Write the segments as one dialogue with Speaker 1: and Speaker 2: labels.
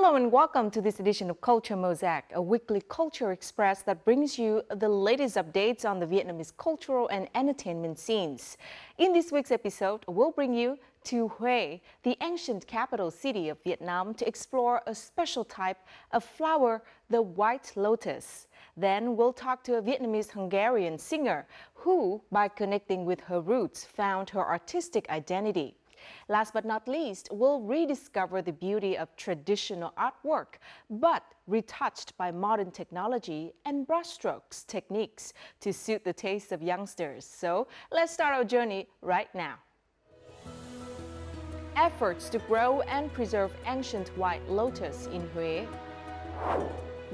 Speaker 1: Hello and welcome to this edition of Culture Mosaic, a weekly culture express that brings you the latest updates on the Vietnamese cultural and entertainment scenes. In this week's episode, we'll bring you to Hue, the ancient capital city of Vietnam, to explore a special type of flower, the white lotus. Then we'll talk to a Vietnamese Hungarian singer who, by connecting with her roots, found her artistic identity. Last but not least, we'll rediscover the beauty of traditional artwork, but retouched by modern technology and brushstrokes techniques to suit the taste of youngsters. So let's start our journey right now. Efforts to grow and preserve ancient white lotus in Hue.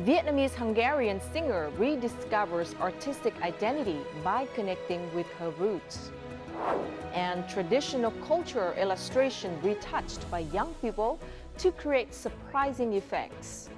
Speaker 1: Vietnamese Hungarian singer rediscovers artistic identity by connecting with her roots. And traditional culture illustration retouched by young people to create surprising effects.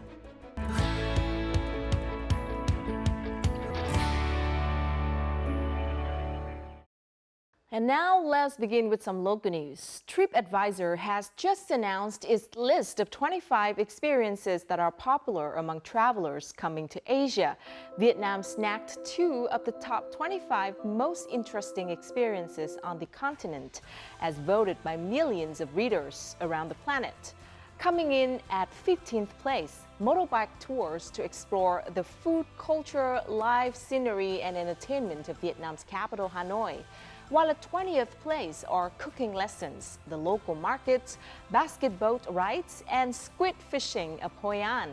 Speaker 1: And now let's begin with some local news. TripAdvisor has just announced its list of 25 experiences that are popular among travelers coming to Asia. Vietnam snagged 2 of the top 25 most interesting experiences on the continent, as voted by millions of readers around the planet. Coming in at 15th place, motorbike tours to explore the food, culture, live scenery, and entertainment of Vietnam's capital, Hanoi. While at 20th place are cooking lessons, the local markets, basket boat rides, and squid fishing of Hoi An.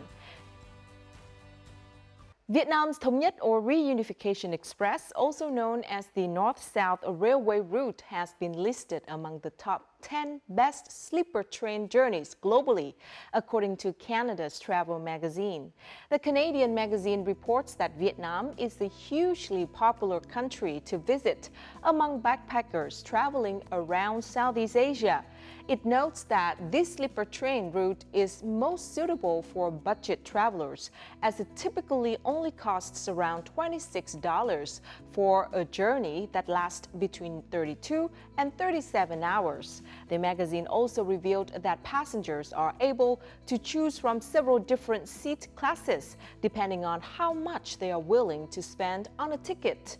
Speaker 1: Vietnam's Thống Nhất or Reunification Express, also known as the North-South Railway route, has been listed among the top 10 best sleeper train journeys globally, according to Canada's travel magazine. The Canadian magazine reports that Vietnam is a hugely popular country to visit among backpackers traveling around Southeast Asia. It notes that this sleeper train route is most suitable for budget travelers, as it typically only costs around $26 for a journey that lasts between 32 and 37 hours. The magazine also revealed that passengers are able to choose from several different seat classes, depending on how much they are willing to spend on a ticket.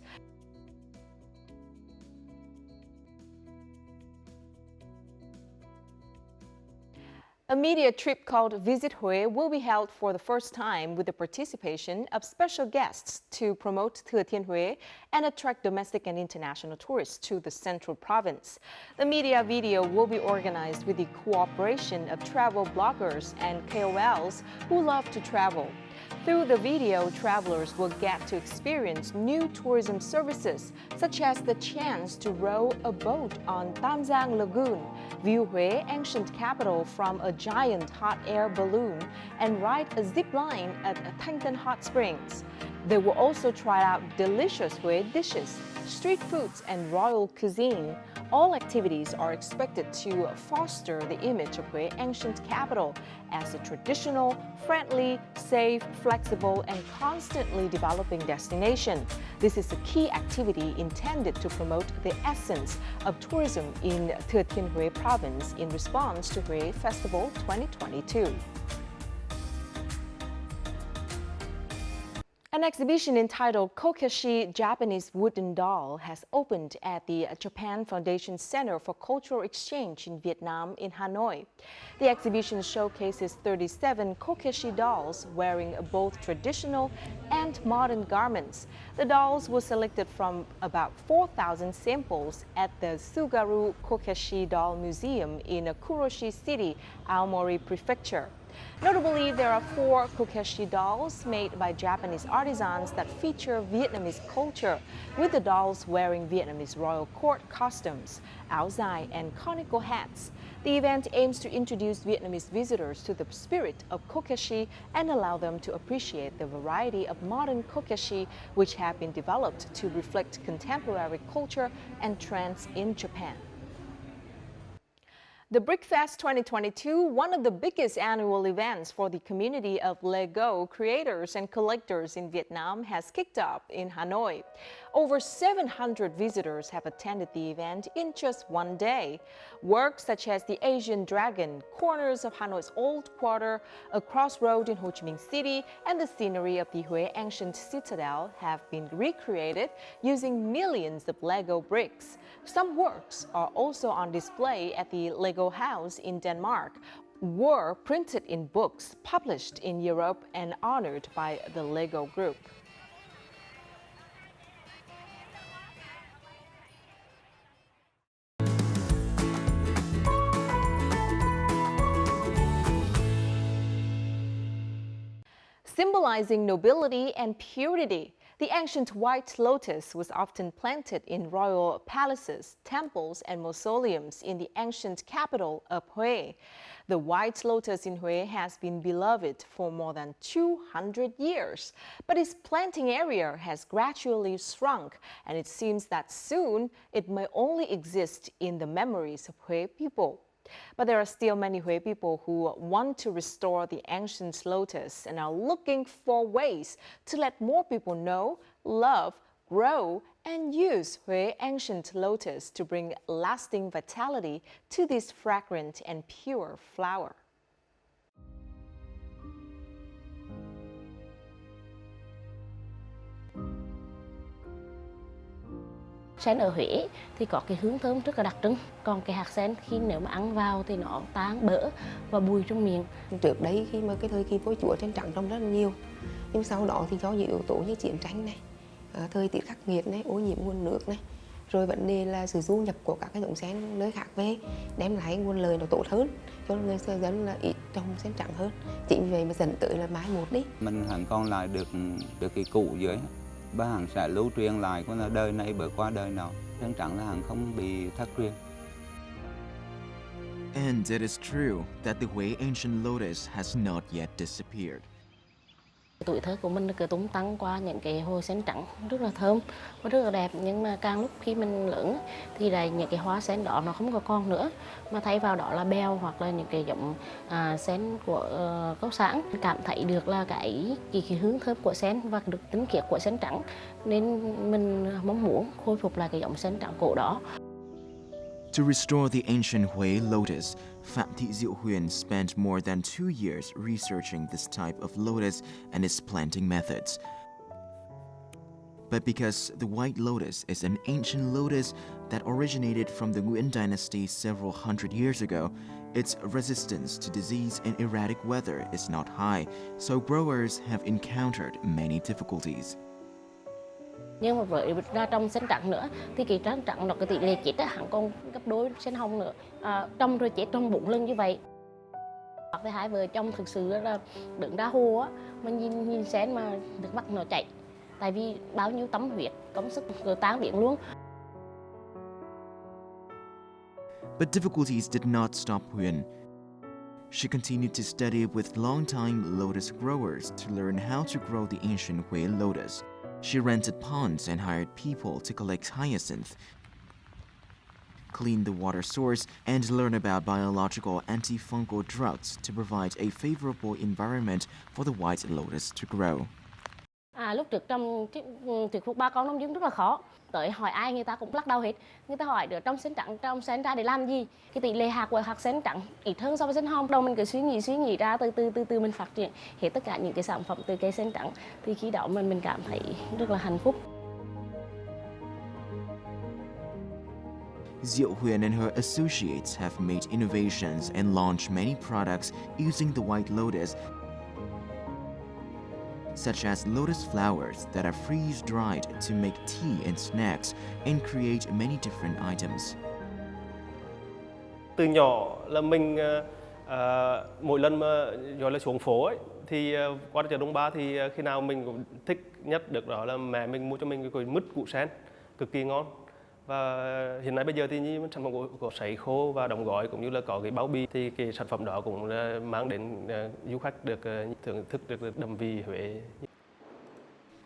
Speaker 1: A media trip called Visit Hue will be held for the first time with the participation of special guests to promote Thừa Thiên Huế and attract domestic and international tourists to the central province. The media video will be organized with the cooperation of travel bloggers and KOLs who love to travel. Through the video, travelers will get to experience new tourism services, such as the chance to row a boat on Tam Giang Lagoon, view Hue ancient capital from a giant hot air balloon, and ride a zip line at Thanh Tân Hot Springs. They will also try out delicious Hue dishes, street foods, and royal cuisine. All activities are expected to foster the image of Hue ancient capital as a traditional, friendly, safe, flexible, and constantly developing destination. This is a key activity intended to promote the essence of tourism in Thừa Thiên Huế province in response to Hue Festival 2022. An exhibition entitled Kokeshi Japanese Wooden Doll has opened at the Japan Foundation Center for Cultural Exchange in Vietnam in Hanoi. The exhibition showcases 37 Kokeshi dolls wearing both traditional and modern garments. The dolls were selected from about 4,000 samples at the Tsugaru Kokeshi Doll Museum in Kuroshi City, Aomori Prefecture. Notably, there are 4 Kokeshi dolls made by Japanese artisans that feature Vietnamese culture, with the dolls wearing Vietnamese royal court costumes, áo dài, and conical hats. The event aims to introduce Vietnamese visitors to the spirit of Kokeshi and allow them to appreciate the variety of modern Kokeshi which have been developed to reflect contemporary culture and trends in Japan. The BrickFest 2022, one of the biggest annual events for the community of Lego creators and collectors in Vietnam, has kicked off in Hanoi. Over 700 visitors have attended the event in just one day. Works such as the Asian Dragon, corners of Hanoi's Old Quarter, a crossroad in Ho Chi Minh City, and the scenery of the Hue ancient citadel have been recreated using millions of Lego bricks. Some works are also on display at the Lego House in Denmark, were printed in books published in Europe and honored by the Lego Group. Symbolizing nobility and purity, the ancient white lotus was often planted in royal palaces, temples, and mausoleums in the ancient capital of Hue. The white lotus in Hue has been beloved for more than 200 years, but its planting area has gradually shrunk, and it seems that soon it may only exist in the memories of Hue people. But there are still many Hue people who want to restore the ancient lotus and are looking for ways to let more people know, love, grow, and use Hue ancient lotus to bring lasting vitality to this fragrant and pure flower.
Speaker 2: Sen ở Huế thì có cái hương thơm rất là đặc trưng. Còn cái hạt sen khi nếu mà ăn vào thì nó tan bỡ và bùi trong miệng.
Speaker 3: Trước đấy khi mà cái thời kỳ vua chúa trên trắng trồng rất là nhiều, nhưng sau đó thì do những yếu tố như chiến tranh này, thời tiết khắc nghiệt này, ô nhiễm nguồn nước này, rồi vấn đề là sự du nhập của các cái giống sen nơi khác về đem lại nguồn lời nó tốt hơn, cho nên người dân là ít trồng sen trắng hơn. Chính vì vậy mà dẫn tới là mai một đi.
Speaker 4: Mình hẳn còn lại được cái cũ dưới. Ba hẳn sẽ lưu truyền lại của là đời này bởi qua đời nào, sen trắng là hẳn không bị thất truyền.
Speaker 5: And it is true that the Hue ancient lotus has not yet disappeared.
Speaker 2: Tuổi thơ của mình cứ tung tăng qua những cái hồ sen trắng rất là thơm và rất là đẹp, nhưng mà càng lúc khi mình lớn thì là những cái hoa sen đó nó không có còn nữa, mà thay vào đó là beo hoặc là những cái giống sen của gốc sản. Cảm thấy được là cái hương thơm của sen và được tính khiết của sen trắng, nên mình mong muốn khôi phục lại cái giống sen trắng cổ đó.
Speaker 5: To restore the ancient Hue lotus, Phạm Thị Diệu Huyền spent more than 2 years researching this type of lotus and its planting methods. But because the white lotus is an ancient lotus that originated from the Nguyen dynasty several hundred years ago, its resistance to disease and erratic weather is not high, so growers have encountered many difficulties.
Speaker 2: Nhưng mà với ra trong sen trắng nữa thì cái sen trắng nó cái tỷ lệ chết hẳn còn gấp đôi sen hồng nữa, trồng rồi chết trong 4 lần như vậy. Hoặc là hai vợ chồng thực sự là đứng ra hồ á, mà nhìn sen mà nước mắt nó chảy, tại vì bao nhiêu tâm huyết công sức rồi tan biến luôn.
Speaker 5: But difficulties did not stop Huyền. She continued to study with long-time lotus growers to learn how to grow the ancient Hue lotus. She rented ponds and hired people to collect hyacinth, clean the water source, and learn about biological antifungal drugs to provide a favorable environment for the white lotus to grow.
Speaker 2: Lúc trước trong thuyết phục bà con nông dân rất là khó. Tới hỏi ai người ta cũng lắc đầu hết. Người ta hỏi được trong sen ra để làm gì? Cái tỷ lệ hạt của hạt sen trắng ít hơn so với sen hồng. Đầu mình cứ suy nghĩ ra từ mình phát triển hết tất cả những cái sản phẩm từ cây sen trắng, thì khi đó mình cảm thấy rất là hạnh phúc.
Speaker 5: Diệu Huyền and her associates have made innovations and launched many products using the white lotus, such as lotus flowers that are freeze-dried to make tea and snacks and create many different items.
Speaker 6: Từ nhỏ là mình mỗi lần mà gọi là xuống phố ấy, thì qua chợ Đông Ba thì khi nào mình cũng thích nhất được đó là mẹ mình mua cho mình cái mứt củ sen cực kỳ ngon. Và hiện nay bây giờ thì như sản phẩm của sấy khô và đóng gói cũng như là có cái bao bì, thì cái sản phẩm đó cũng mang đến du khách được thưởng thức được đậm vị Huế.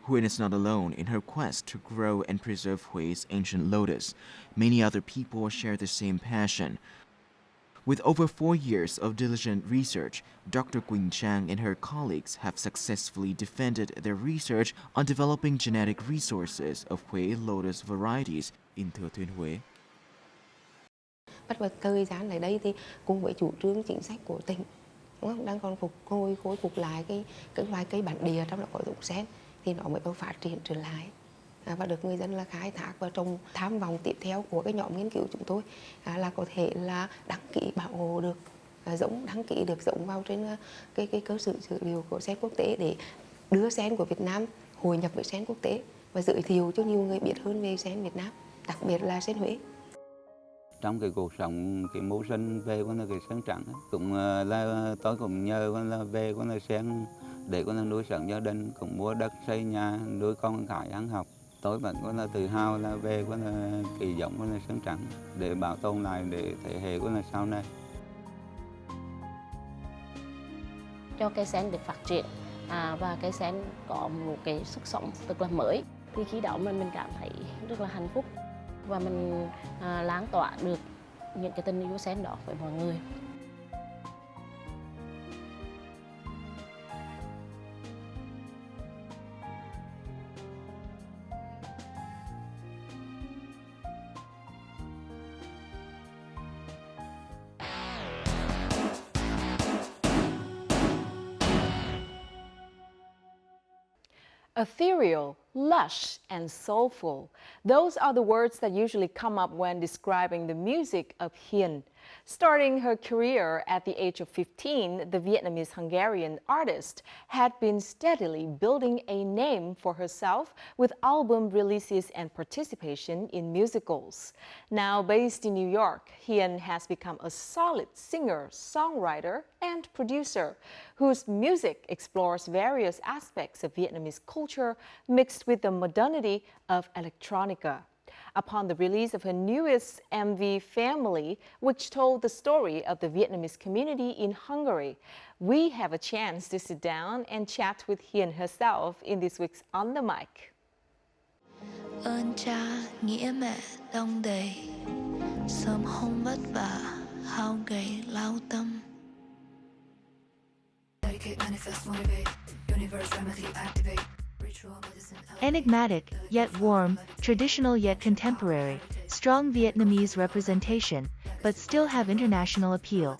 Speaker 5: Huyền is not alone in her quest to grow and preserve Hue's ancient lotus. Many other people share the same passion. With over 4 years of diligent research, Dr. Quỳnh Trang and her colleagues have successfully defended their research on developing genetic resources of Huế lotus varieties in Thừa Thiên Huế.
Speaker 3: Bắt vào thời gian lại đây thì cùng với chủ trương chính sách của tỉnh, đúng không? Đang còn khôi phục lại cái loài cây bản địa, trong đó có dụng sen, thì nó mới có phát triển trở lại và được người dân là khai thác và trồng. Tham vọng tiếp theo của cái nhóm nghiên cứu chúng tôi là có thể là đăng ký bảo hộ được giống, đăng ký được giống vào trên cái cơ sở dữ liệu của sen quốc tế để đưa sen của Việt Nam hội nhập với sen quốc tế và giới thiệu cho nhiều người biết hơn về sen Việt Nam, đặc biệt là sen Huế.
Speaker 4: Trong cái cuộc sống, cái mưu sinh về con là cái sen trắng ấy. Cũng là tôi cũng nhờ con là về con là sen để con là nuôi sống gia đình, cũng mua đất xây nhà, nuôi con cái ăn học. Tôi vẫn con là tự hào là về con là kỳ giống con là sen trắng để bảo tồn lại để thế hệ con là sau này.
Speaker 2: Cho cây sen được phát triển và cây sen có một cái sức sống tức là mới, thì khi đó mình cảm thấy rất là hạnh phúc và mình lan tỏa được những cái tình yêu sen đó với mọi người.
Speaker 1: Ethereal, lush, and soulful. Those are the words that usually come up when describing the music of Hiền. Starting her career at the age of 15, the Vietnamese-Hungarian artist had been steadily building a name for herself with album releases and participation in musicals. Now based in New York, Hiền has become a solid singer, songwriter, and producer whose music explores various aspects of Vietnamese culture mixed with the modernity of electronica. Upon the release of her newest MV, Family, which told the story of the Vietnamese community in Hungary, we have a chance to sit down and chat with Hiền herself in this week's On the Mic.
Speaker 7: Ơn cha nghĩa mẹ đong đầy, sớm hôm vất vả, hao gầy lao tâm.
Speaker 8: Enigmatic, yet warm, traditional yet contemporary, strong Vietnamese representation, but still have international appeal.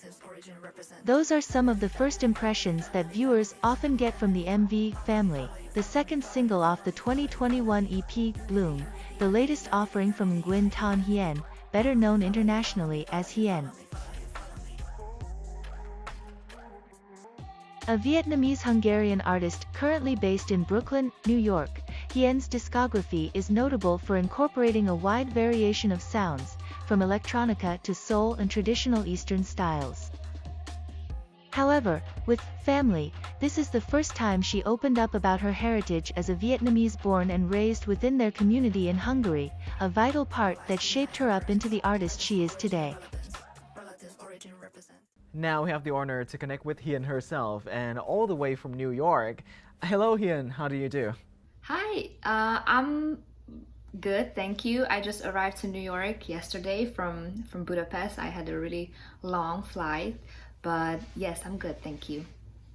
Speaker 8: Those are some of the first impressions that viewers often get from the MV, Family, the second single off the 2021 EP, Bloom, the latest offering from Nguyen Thanh Hien, better known internationally as Hien. A Vietnamese-Hungarian artist currently based in Brooklyn, New York, Hien's discography is notable for incorporating a wide variation of sounds, from electronica to soul and traditional Eastern styles. However, with Family, this is the first time she opened up about her heritage as a Vietnamese born and raised within their community in Hungary, a vital part that shaped her up into the artist she is today.
Speaker 9: Now we have the honor to connect with Hiền herself, and all the way from New York. Hello Hiền, how do you do?
Speaker 10: Hi, I'm good, thank you. I just arrived to New York yesterday from Budapest. I had a really long flight, but yes, I'm good, thank you.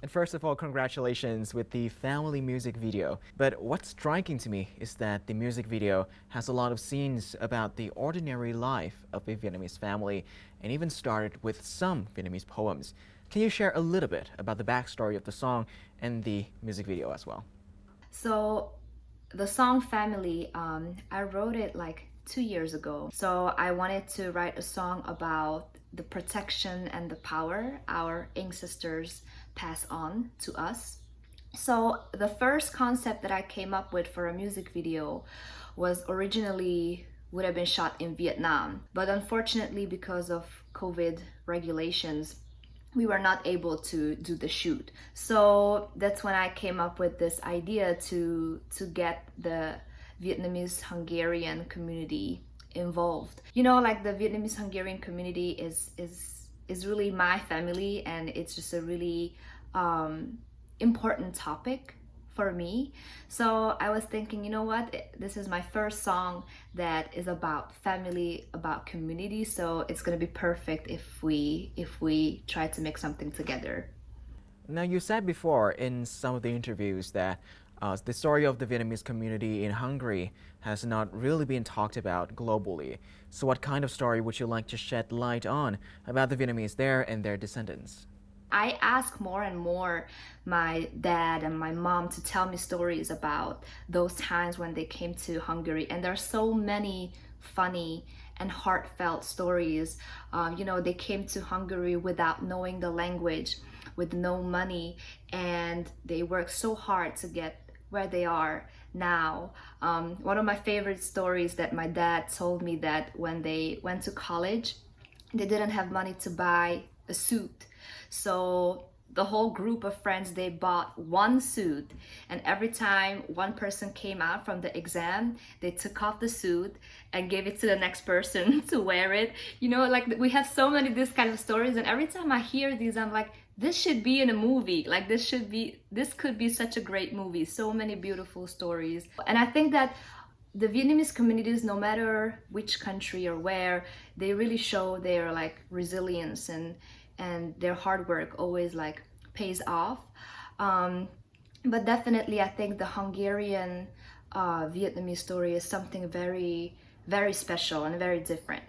Speaker 9: And first of all, congratulations with the Family music video. But what's striking to me is that the music video has a lot of scenes about the ordinary life of a Vietnamese family, and even started with some Vietnamese poems. Can you share a little bit about the backstory of the song and the music video as well?
Speaker 10: So the song Family, I wrote it like 2 years ago. So I wanted to write a song about the protection and the power our ancestors pass on to us. So the first concept that I came up with for a music video was originally would have been shot in Vietnam, but unfortunately because of COVID regulations, we were not able to do the shoot. So that's when I came up with this idea to get the Vietnamese Hungarian community involved. You know, like the Vietnamese Hungarian community is really my family, and it's just a really important topic for me. So I was thinking, you know what, this is my first song that is about family, about community, so it's gonna be perfect if we try to make something together.
Speaker 9: Now, you said before in some of the interviews that the story of the Vietnamese community in Hungary has not really been talked about globally. So what kind of story would you like to shed light on about the Vietnamese there and their descendants?
Speaker 10: I ask more and more my dad and my mom to tell me stories about those times when they came to Hungary, and there are so many funny and heartfelt stories. They came to Hungary without knowing the language, with no money, and they worked so hard to get where they are now. One of my favorite stories that my dad told me, that when they went to college, they didn't have money to buy a suit. So the whole group of friends, they bought one suit, and every time one person came out from the exam, they took off the suit and gave it to the next person to wear it. Like we have so many this kind of stories, and every time I hear these, I'm like, this should be in a movie. Like this could be such a great movie. So many beautiful stories. And I think that the Vietnamese communities, no matter which country or where, they really show their like resilience, and their hard work always like pays off. But definitely I think the Hungarian Vietnamese story is something very, very special and very different.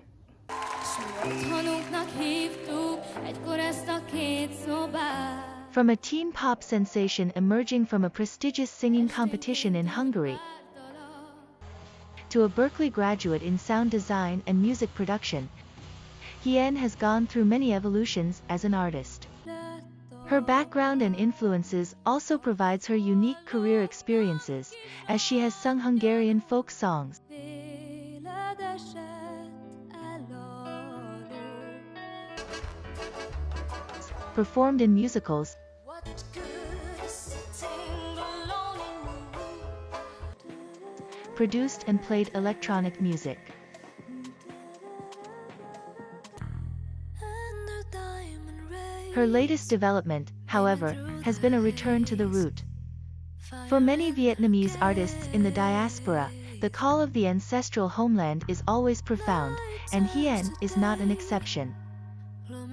Speaker 8: From a teen pop sensation emerging from a prestigious singing competition in Hungary, to a Berkeley graduate in sound design and music production, Hiền has gone through many evolutions as an artist. Her background and influences also provides her unique career experiences, as she has sung Hungarian folk songs, performed in musicals, produced and played electronic music. Her latest development, however, has been a return to the root. For many Vietnamese artists in the diaspora, the call of the ancestral homeland is always profound, and Hiền is not an exception.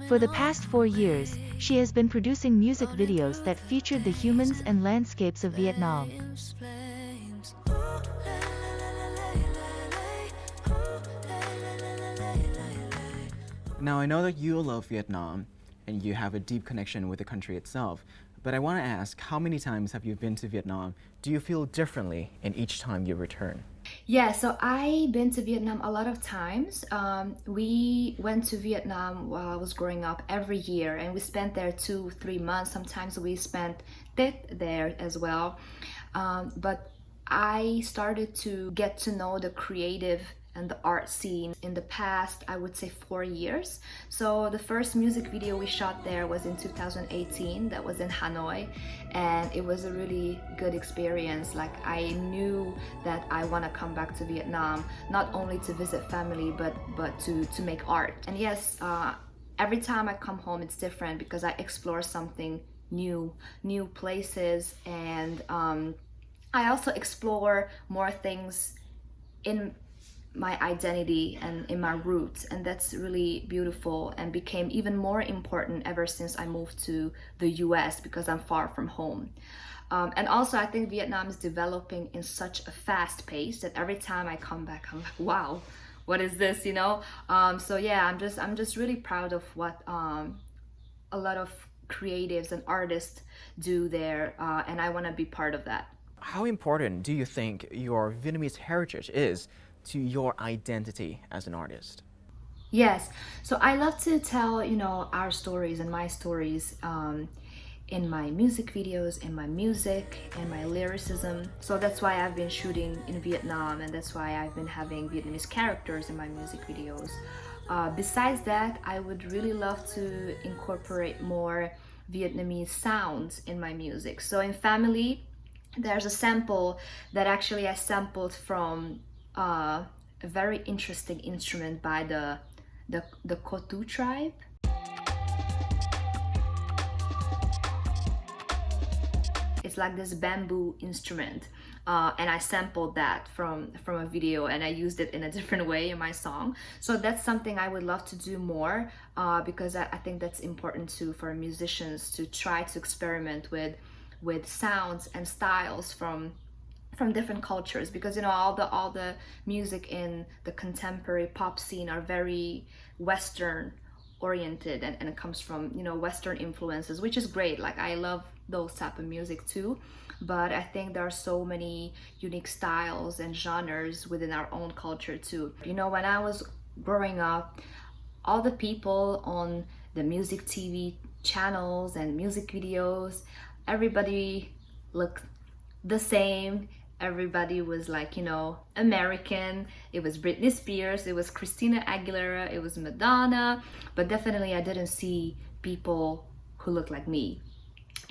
Speaker 8: For the past 4 years, she has been producing music videos that featured the humans and landscapes of Vietnam.
Speaker 9: Now, I know that you love Vietnam and you have a deep connection with the country itself, but I want to ask, how many times have you been to Vietnam? Do you feel differently in each time you return?
Speaker 10: Yeah, so I've been to Vietnam a lot of times. We went to Vietnam while I was growing up every year, and we spent there 2-3 months. Sometimes we spent Tết there as well. But I started to get to know the creative and the art scene in the past, I would say 4 years. So the first music video we shot there was in 2018, that was in Hanoi, and it was a really good experience. Like, I knew that I want to come back to Vietnam, not only to visit family, but to make art. And yes, every time I come home it's different, because I explore something new places, and I also explore more things in my identity and in my roots, and that's really beautiful and became even more important ever since I moved to the US, because I'm far from home. And also I think Vietnam is developing in such a fast pace that every time I come back I'm like, wow, what is this, so yeah, I'm just really proud of what a lot of creatives and artists do there, and I want to be part of that.
Speaker 9: How important do you think your Vietnamese heritage is to your identity as an artist?
Speaker 10: Yes, so I love to tell, our stories and my stories in my music videos, in my music, and my lyricism. So that's why I've been shooting in Vietnam, and that's why I've been having Vietnamese characters in my music videos. Besides that, I would really love to incorporate more Vietnamese sounds in my music. So in Family, there's a sample that actually I sampled from a very interesting instrument by the Kotu tribe. It's like this bamboo instrument. And I sampled that from a video, and I used it in a different way in my song. So that's something I would love to do more, because I think that's important too for musicians to try to experiment with sounds and styles from different cultures, because you know all the music in the contemporary pop scene are very Western oriented, and it comes from, you know, Western influences, which is great. Like, I love those type of music too, but I think there are so many unique styles and genres within our own culture too. You know, when I was growing up, all the people on the music TV channels and music videos, everybody looked the same. Everybody was like, you know, American. It was Britney Spears, it was Christina Aguilera, it was Madonna, but definitely I didn't see people who looked like me.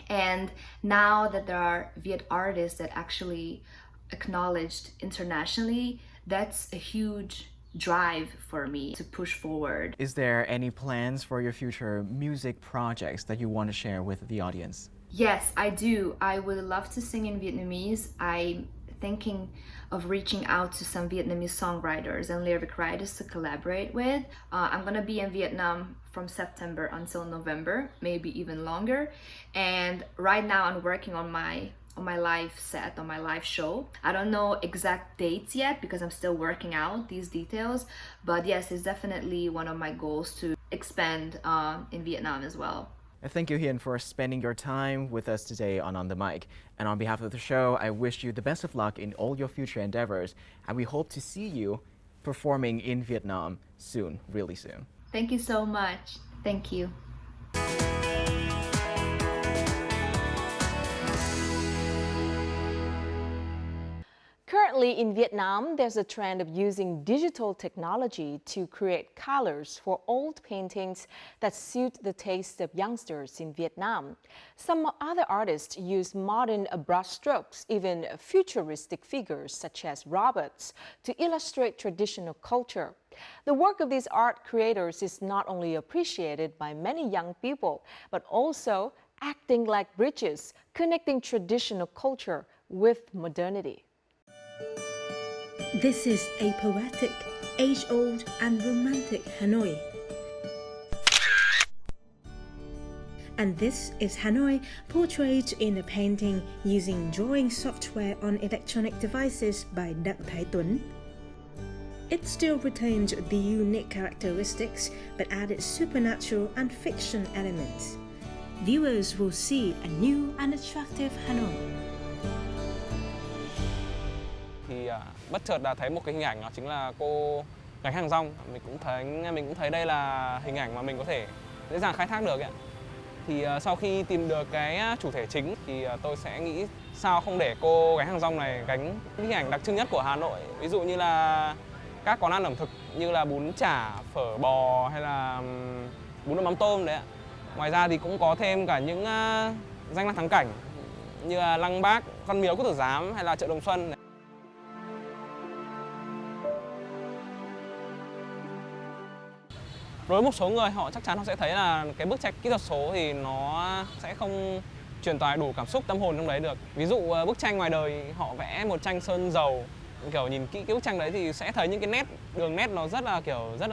Speaker 10: And now that there are Viet artists that actually acknowledged internationally, that's a huge drive for me to push forward.
Speaker 9: Is there any plans for your future music projects that you want to share with the audience?
Speaker 10: Yes, I do. I would love to sing in Vietnamese. I'm thinking of reaching out to some Vietnamese songwriters and lyric writers to collaborate with. I'm gonna be in Vietnam from September until November, maybe even longer. And right now I'm working on my live set, on my live show. I don't know exact dates yet because I'm still working out these details, but yes, it's definitely one of my goals to expand in Vietnam as well.
Speaker 9: Thank you, Hiền, for spending your time with us today on the Mic. And on behalf of the show, I wish you the best of luck in all your future endeavors, and we hope to see you performing in Vietnam soon, really soon.
Speaker 10: Thank you so much. Thank you.
Speaker 1: Currently in Vietnam, there's a trend of using digital technology to create colors for old paintings that suit the taste of youngsters in Vietnam. Some other artists use modern brushstrokes, even futuristic figures such as robots, to illustrate traditional culture. The work of these art creators is not only appreciated by many young people, but also acting like bridges, connecting traditional culture with modernity.
Speaker 11: This is a poetic, age-old and romantic Hanoi. And this is Hanoi portrayed in a painting using drawing software on electronic devices by Tuần. It still retained the unique characteristics but added supernatural and fiction elements. Viewers will see a new and attractive Hanoi.
Speaker 12: Thì bất chợt là thấy một cái hình ảnh, đó chính là cô gánh hàng rong. Mình cũng thấy đây là hình ảnh mà mình có thể dễ dàng khai thác được ấy. Thì sau khi tìm được cái chủ thể chính thì tôi sẽ nghĩ sao không để cô gánh hàng rong này gánh những hình ảnh đặc trưng nhất của Hà Nội. Ví dụ như là các quán ăn ẩm thực như là bún chả, phở bò hay là bún đậu mắm tôm đấy ạ. Ngoài ra thì cũng có thêm cả những danh lam thắng cảnh như là Lăng Bác, Văn Miếu Quốc Tử Giám hay là chợ Đồng Xuân. Đối với một số người, họ chắc chắn họ sẽ thấy là cái bức tranh kỹ thuật số thì nó sẽ không truyền tải đủ cảm xúc tâm hồn trong đấy được. Ví dụ bức tranh ngoài đời họ vẽ một tranh sơn dầu, kiểu nhìn kỹ cái bức tranh đấy thì sẽ thấy những cái đường nét nó rất là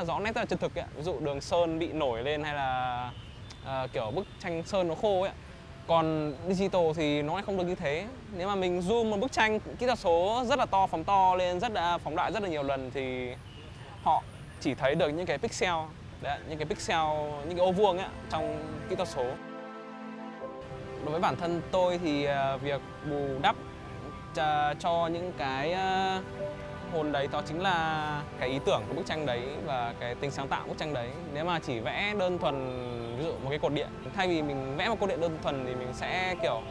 Speaker 12: rõ nét, rất là chân thực ấy. Ví dụ đường sơn bị nổi lên hay là kiểu bức tranh sơn nó khô ấy. Còn digital thì nó lại không được như thế. Nếu mà mình zoom một bức tranh kỹ thuật số rất là to, phóng to lên, phóng đại rất là nhiều lần thì họ chỉ thấy được những cái pixel. Đấy, những cái pixel, những cái ô vuông ấy, trong kỹ thuật số. Đối với bản thân tôi thì việc bù đắp cho những cái hồn đấy đó chính là cái ý tưởng của bức tranh đấy và cái tính sáng tạo của bức tranh đấy. Nếu mà chỉ vẽ đơn thuần, ví dụ một cái cột điện, thay vì mình vẽ một cột điện đơn thuần thì mình sẽ kiểu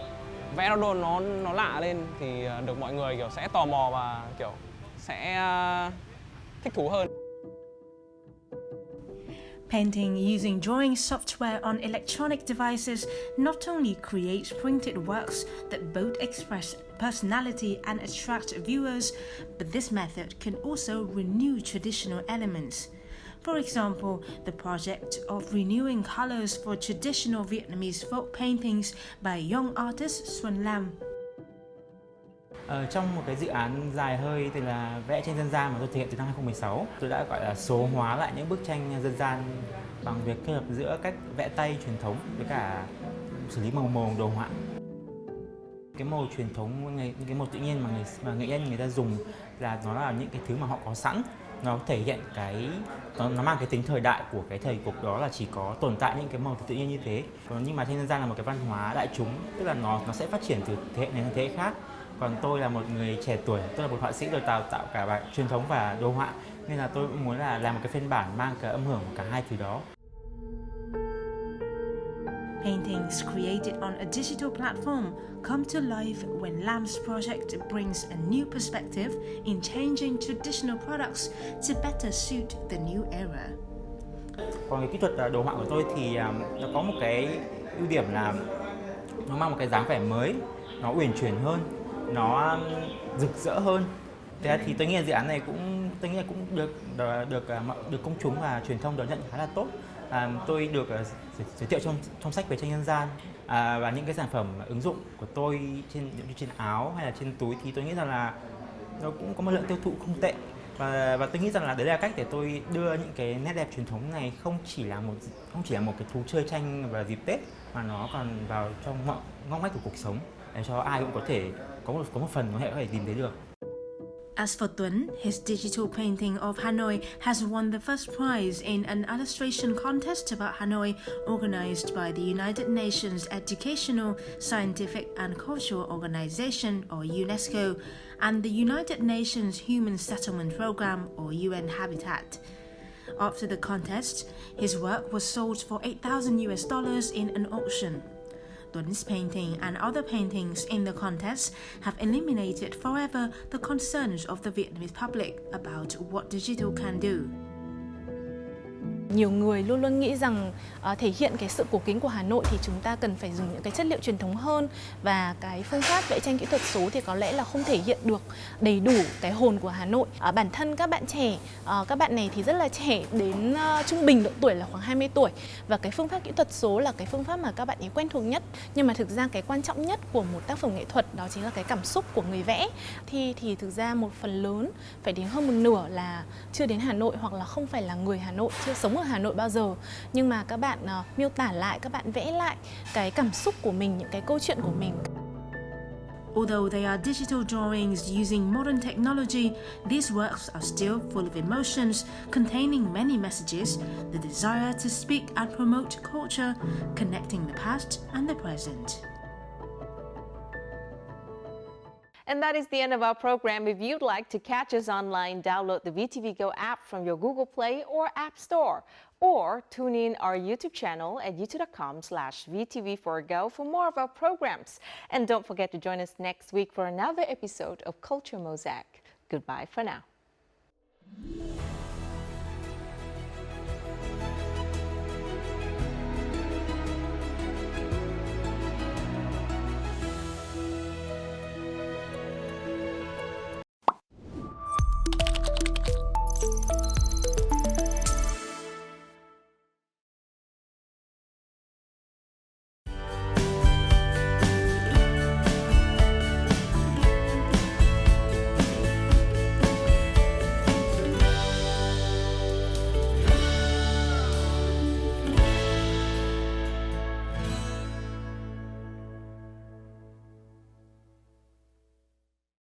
Speaker 12: vẽ nó lạ lên thì được mọi người kiểu sẽ tò mò và kiểu sẽ thích thú hơn.
Speaker 11: Painting using drawing software on electronic devices not only creates printed works that both express personality and attract viewers, but this method can also renew traditional elements. For example, the project of renewing colors for traditional Vietnamese folk paintings by young artist Xuân Lam.
Speaker 13: Trong một cái dự án dài hơi thì là vẽ tranh dân gian mà tôi thực hiện từ năm 2016, tôi đã gọi là số hóa lại những bức tranh dân gian bằng việc kết hợp giữa cách vẽ tay truyền thống với cả xử lý màu đồ họa. Cái màu truyền thống, những cái màu tự nhiên mà nghệ nhân người ta dùng là nó là những cái thứ mà họ có sẵn, nó thể hiện nó mang cái tính thời đại của cái thời cuộc đó, là chỉ có tồn tại những cái màu tự nhiên như thế. Nhưng mà tranh dân gian là một cái văn hóa đại chúng, tức là nó sẽ phát triển từ thế hệ này sang thế hệ khác. Còn tôi là một người trẻ tuổi, tôi là một họa sĩ, tôi tạo cả bài truyền thống và đồ họa, nên là tôi cũng muốn là làm một cái phiên bản mang cái âm hưởng của cả hai thứ đó.
Speaker 11: Paintings created on a digital platform come to life when Lam's project brings a new perspective in changing traditional products to better suit the new era.
Speaker 13: Còn cái kỹ thuật đồ họa của tôi thì nó có một cái ưu điểm là nó mang một cái dáng vẻ mới, nó uyển chuyển hơn, nó rực rỡ hơn. Thế thì tôi nghĩ là dự án này cũng được công chúng và truyền thông đón nhận khá là tốt. Tôi được giới thiệu trong sách về tranh dân gian, và những cái sản phẩm ứng dụng của tôi trên áo hay là trên túi thì tôi nghĩ rằng là nó cũng có một lượng tiêu thụ không tệ, và tôi nghĩ rằng là đấy là cách để tôi đưa những cái nét đẹp truyền thống này không chỉ là một cái thú chơi tranh vào dịp Tết, mà nó còn vào trong mọi ngóc ngách của cuộc sống, để cho ai cũng có thể có một phần có thể tìm thấy được.
Speaker 11: As for Tuấn, his digital painting of Hanoi has won the first prize in an illustration contest about Hanoi organized by the United Nations Educational, Scientific and Cultural Organization, or UNESCO, and the United Nations Human Settlement Program, or UN Habitat. After the contest, his work was sold for $8,000 in an auction. Tuấn painting and other paintings in the contest have eliminated forever the concerns of the Vietnamese public about what digital can do.
Speaker 14: Nhiều người luôn luôn nghĩ rằng thể hiện cái sự cổ kính của Hà Nội thì chúng ta cần phải dùng những cái chất liệu truyền thống hơn, và cái phương pháp vẽ tranh kỹ thuật số thì có lẽ là không thể hiện được đầy đủ cái hồn của Hà Nội. Bản thân các bạn trẻ, các bạn này thì rất là trẻ, đến trung bình độ tuổi là khoảng 20 tuổi, và cái phương pháp kỹ thuật số là cái phương pháp mà các bạn ấy quen thuộc nhất. Nhưng mà thực ra cái quan trọng nhất của một tác phẩm nghệ thuật đó chính là cái cảm xúc của người vẽ. Thì thực ra một phần lớn, phải đến hơn một nửa là chưa đến Hà Nội hoặc là không phải là người Hà Nội, chưa sống ở Hà Nội bao giờ, nhưng mà các bạn miêu tả lại, các bạn vẽ lại cái cảm xúc của mình, những cái câu chuyện của mình.
Speaker 11: Although they are digital drawings using modern technology, these works are still full of emotions, containing many messages, the desire to speak and promote culture, connecting the past and the present.
Speaker 1: And that is the end of our program. If you'd like to catch us online, download the VTV Go app from your Google Play or App Store, or tune in our YouTube channel at youtube.com/VTV4Go for more of our programs. And don't forget to join us next week for another episode of Culture Mosaic. Goodbye for now.